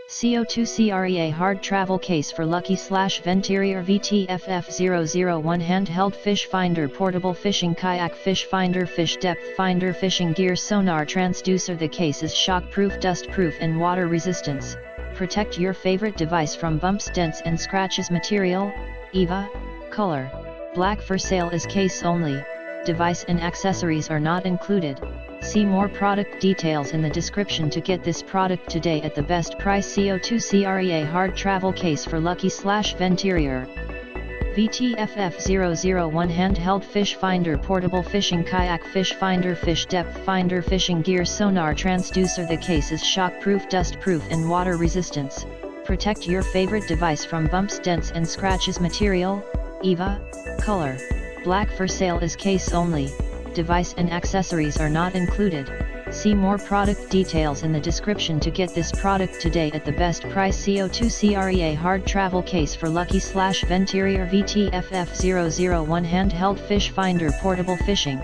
co2CREA hard travel case for Lucky / Venterior VT-FF001 Handheld Fishfinder portable fishing kayak Fishfinder fish depth finder fishing gear sonar transducer. The case is shockproof, dustproof and water resistance. Protect your favorite device from bumps, dents and scratches. Material: EVA. Color: black. For sale is case only. Device and accessories are not included. See more product details in the description to get this product today at the best price. co2CREA hard travel case for Lucky / Venterior VT-FF001 Handheld Fishfinder portable fishing kayak Fishfinder fish depth finder fishing gear sonar transducer. The case is shockproof, dustproof and water resistance. Protect your favorite device from bumps, dents and scratches. Material: EVA. Color: black. For sale is case only. Device and accessories are not included. See more product details in the description to get this product today at the best price. co2CREA hard travel case for Lucky / Venterior VT-FF001 Handheld Fishfinder portable fishing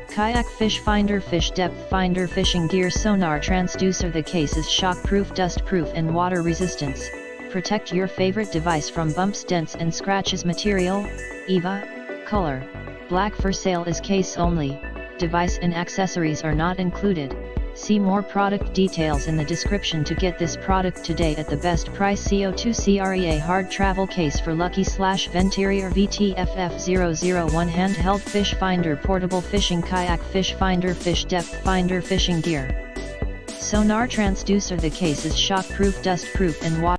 kayak Fishfinder fish depth finder fishing gear sonar transducer. The case is shockproof, dustproof and water resistance. Protect your favorite device from bumps, dents and scratches. Material: EVA. Color: black. For sale is case only. Device and accessories are not included. See more product details in the description to get this product today at the best price. co2CREA hard travel case for Lucky / Venterior VT-FF001 Handheld Fishfinder portable fishing kayak Fishfinder fish depth finder fishing gear sonar transducer. The case is shockproof, dustproof and water